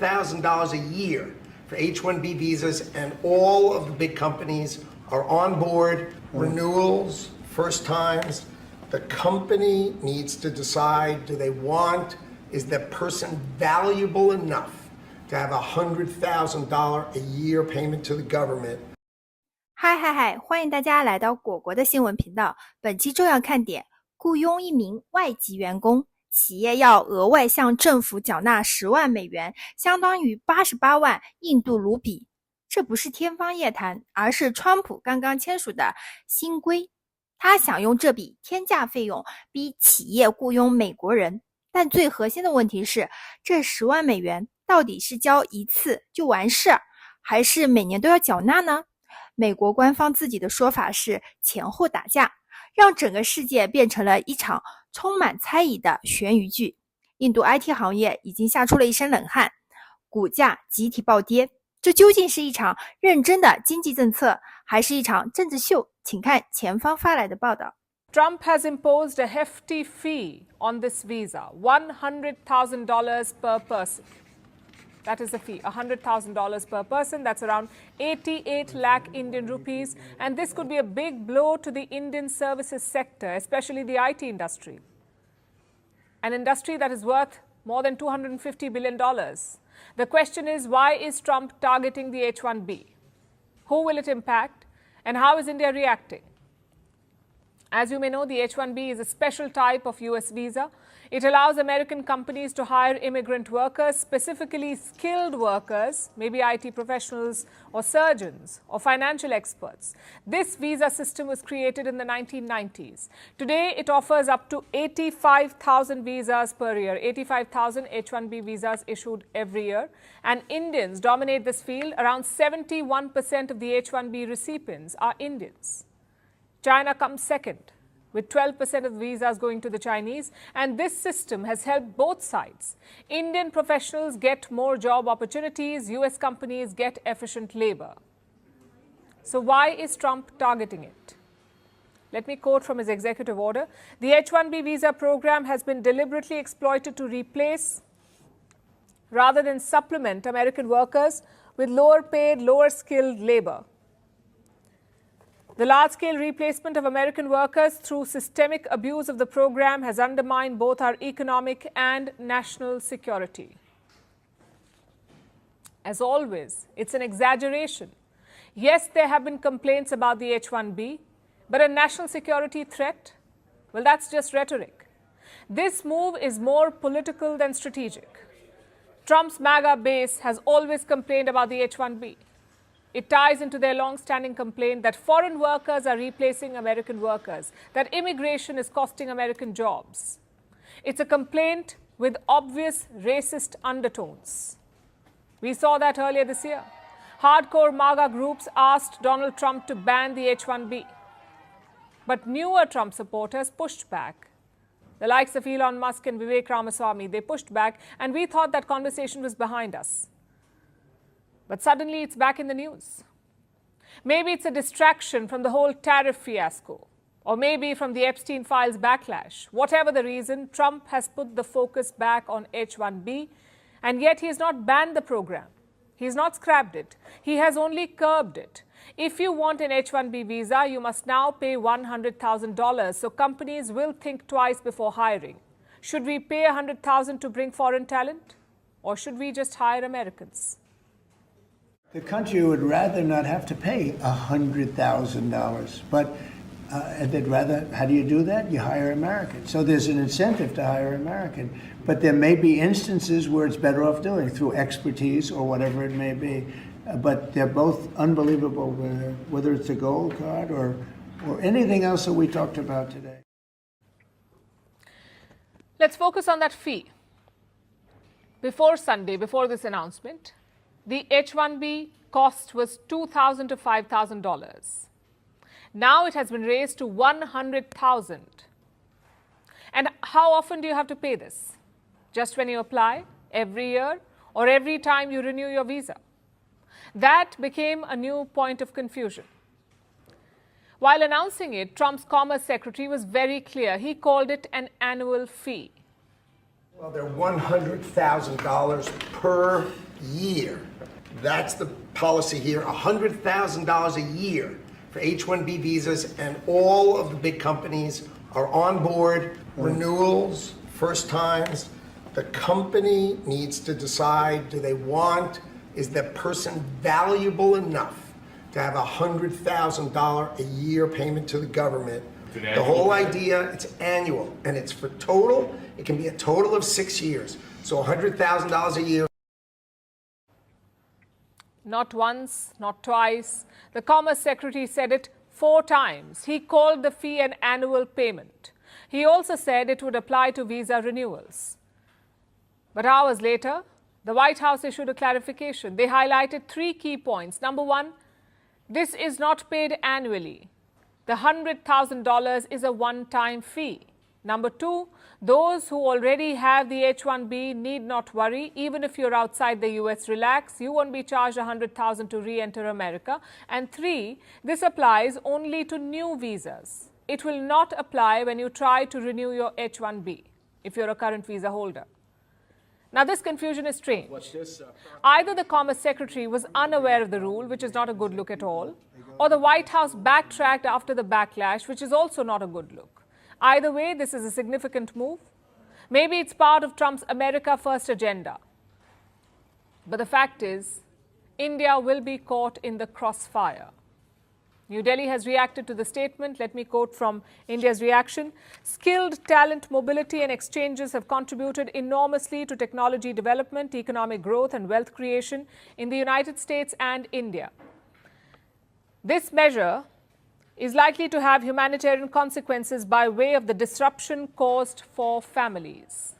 $100,000 a year for H-1B visas, and all of the big companies are on board. Renewals, first times. The company needs to decide, do they want, is that person valuable enough to have $100,000 a year payment to the government? 嗨，欢迎大家来到果果的新闻频道。本期重要看点：雇佣一名外籍员工，企业要额外向政府缴纳10万美元，相当于88万印度卢比。这不是天方夜谭，而是川普刚刚签署的新规。他想用这笔天价费用逼企业雇佣美国人，但最核心的问题是，这10万美元到底是交一次就完事，还是每年都要缴纳呢？美国官方自己的说法是前后打架，让整个世界变成了一场充满猜疑的悬疑剧。印度 IT 行业已经吓出了一身冷汗，股价集体暴跌。这究竟是一场认真的经济政策，还是一场政治秀？请看前方发来的报道。Trump has imposed a hefty fee on this visa, $100,000 per person. That is the fee, $100,000 per person. That's around 88 lakh Indian rupees. And this could be a big blow to the Indian services sector, especially the IT industry. An industry that is worth more than $250 billion. The question is, why is Trump targeting the H-1B? Who will it impact? And how is India reacting? As you may know, the H-1B is a special type of US visa. It allows American companies to hire immigrant workers, specifically skilled workers, maybe IT professionals or surgeons or financial experts. This visa system was created in the 1990s. Today, it offers up to 85,000 visas per year, 85,000 H-1B visas issued every year. And Indians dominate this field. Around 71% of the H-1B recipients are Indians. China comes second, with 12% of visas going to the Chinese, and this system has helped both sides. Indian professionals get more job opportunities, US companies get efficient labor. So why is Trump targeting it? Let me quote from his executive order. The H-1B visa program has been deliberately exploited to replace rather than supplement American workers with lower paid, lower skilled labor. The large-scale replacement of American workers through systemic abuse of the program has undermined both our economic and national security. As always, it's an exaggeration. Yes, there have been complaints about the H-1B, but a national security threat? Well, that's just rhetoric. This move is more political than strategic. Trump's MAGA base has always complained about the H-1B. It ties into their long-standing complaint that foreign workers are replacing American workers, that immigration is costing American jobs. It's a complaint with obvious racist undertones. We saw that earlier this year. Hardcore MAGA groups asked Donald Trump to ban the H-1B. But newer Trump supporters pushed back. The likes of Elon Musk and Vivek Ramaswamy, they pushed back, and we thought that conversation was behind us. But suddenly it's back in the news. Maybe it's a distraction from the whole tariff fiasco, or maybe from the Epstein files backlash. Whatever the reason, Trump has put the focus back on H-1B, and yet he has not banned the program. He has not scrapped it. He has only curbed it. If you want an H-1B visa, you must now pay $100,000, so companies will think twice before hiring. Should we pay $100,000 to bring foreign talent, or should we just hire Americans? The country would rather not have to pay $100,000, but they'd rather, how do you do that? You hire American. So there's an incentive to hire American, but there may be instances where it's better off doing it through expertise or whatever it may be. But they're both unbelievable, whether it's a gold card or anything else that we talked about today. Let's focus on that fee. Before Sunday, before this announcement, the H-1B cost was $2,000 to $5,000. Now it has been raised to $100,000. And how often do you have to pay this? Just when you apply, every year, or every time you renew your visa? That became a new point of confusion. While announcing it, Trump's Commerce Secretary was very clear. He called it an annual fee. Well, they're $100,000 per year. That's the policy here, $100,000 a year for H-1B visas, and all of the big companies are on board. Renewals, first times. The company needs to decide, do they want, is that person valuable enough to have $100,000 a year payment to the government? The whole idea, it's annual, and it's for total, it can be a total of 6 years. So $100,000 a year. Not once, not twice. The Commerce Secretary said it 4 times. He called the fee an annual payment. He also said it would apply to visa renewals. But hours later, the White House issued a clarification. They highlighted 3 key points. Number 1, this is not paid annually. The $100,000 is a one-time fee. Number 2, those who already have the H-1B need not worry. Even if you're outside the US, relax. You won't be charged $100,000 to re-enter America. And 3, this applies only to new visas. It will not apply when you try to renew your H-1B if you're a current visa holder. Now, this confusion is strange. Either the Commerce Secretary was unaware of the rule, which is not a good look at all, or the White House backtracked after the backlash, which is also not a good look. Either way, this is a significant move. Maybe it's part of Trump's America First agenda. But the fact is, India will be caught in the crossfire. New Delhi has reacted to the statement. Let me quote from India's reaction. Skilled talent mobility and exchanges have contributed enormously to technology development, economic growth and wealth creation in the United States and India. This measure is likely to have humanitarian consequences by way of the disruption caused for families.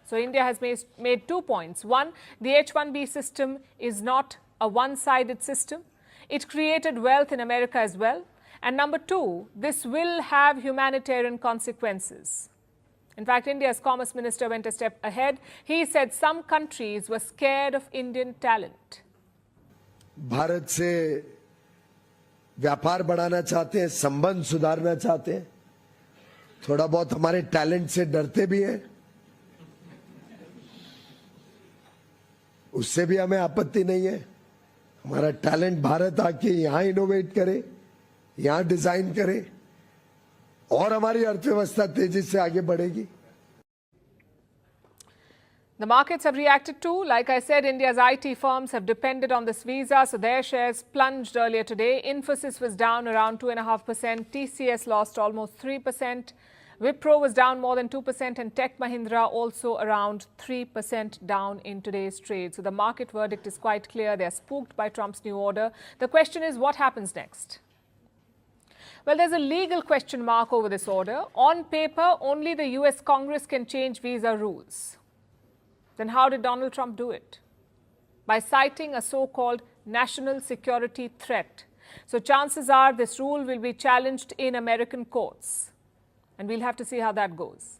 So India has made 2 points. 1, the H-1B system is not a one-sided system. It created wealth in America as well. And number 2, this will have humanitarian consequences. In fact, India's Commerce Minister went a step ahead. He said some countries were scared of Indian talent. Bharat से व्यापार बढ़ाना चाहते हैं, संबंध सुधारना चाहते हैं, थोड़ा बहुत हमारे टैलेंट से डरते भी हैं, उससे भी हमें आपत्ति नहीं है। हमारा टैलेंट भारत आके यहाँ इनोवेट करे, यहाँ डिजाइन करे और हमारी अर्थव्यवस्था तेजी से आगे बढ़ेगी। The markets have reacted too. Like I said, India's IT firms have depended on this visa, so their shares plunged earlier today. Infosys was down around 2.5%. TCS lost almost 3%. Wipro was down more than 2%, and Tech Mahindra also around 3% down in today's trade. So the market verdict is quite clear. They're spooked by Trump's new order. The question is, what happens next? Well, there's a legal question mark over this order. On paper, only the US Congress can change visa rules. Then how did Donald Trump do it? By citing a so-called national security threat. So chances are this rule will be challenged in American courts. And we'll have to see how that goes.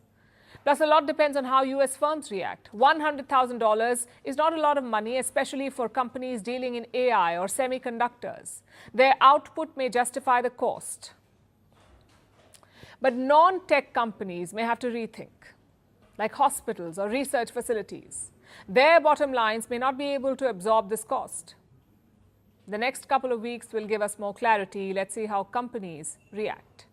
Plus, a lot depends on how US firms react. $100,000 is not a lot of money, especially for companies dealing in AI or semiconductors. Their output may justify the cost. But non-tech companies may have to rethink, like hospitals or research facilities. Their bottom lines may not be able to absorb this cost. The next couple of weeks will give us more clarity. Let's see how companies react.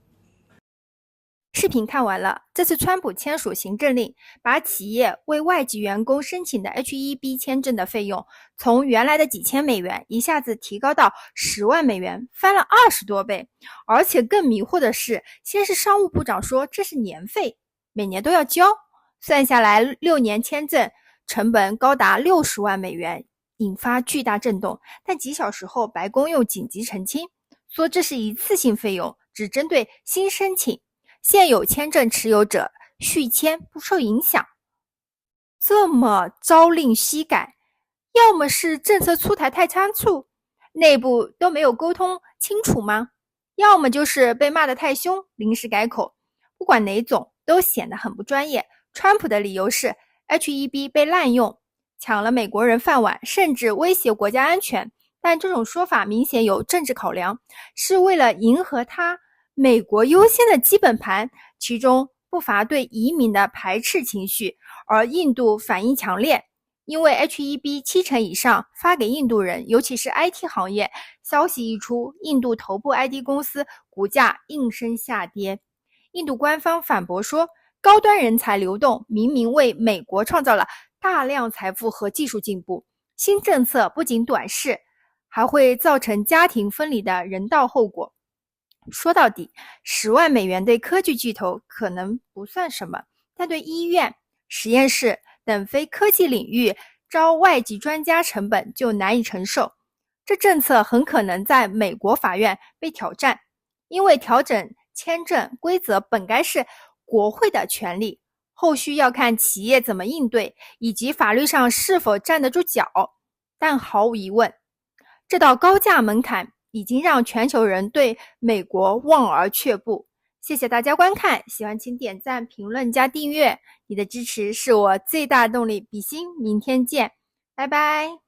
视频看完了，这次川普签署行政令，把企业为外籍员工申请的 H-1B 签证的费用从原来的几千美元一下子提高到10万美元，翻了20多倍。而且更迷惑的是，先是商务部长说这是年费，每年都要交，算下来6年签证成本高达60万美元，引发巨大震动。但几小时后，白宫又紧急澄清，说这是一次性费用，只针对新申请。现有签证持有者续签不受影响。这么朝令夕改，要么是政策出台太仓促，内部都没有沟通清楚吗？要么就是被骂得太凶，临时改口。不管哪种，都显得很不专业。川普的理由是 H-1B 被滥用，抢了美国人饭碗，甚至威胁国家安全。但这种说法明显有政治考量，是为了迎合他美国优先的基本盘，其中不乏对移民的排斥情绪，而印度反应强烈。因为 H1B 70%以上发给印度人，尤其是 IT 行业。消息一出，印度头部 IT 公司股价应声下跌。印度官方反驳说，高端人才流动明明为美国创造了大量财富和技术进步，新政策不仅短视，还会造成家庭分离的人道后果。说到底，10万美元对科技巨头可能不算什么，但对医院、实验室等非科技领域招外籍专家成本就难以承受。这政策很可能在美国法院被挑战，因为调整签证规则本该是国会的权利，后续要看企业怎么应对，以及法律上是否站得住脚。但毫无疑问，这道高价门槛已经让全球人对美国望而却步。谢谢大家观看，喜欢请点赞、评论加订阅，你的支持是我最大的动力。比心，明天见，拜拜。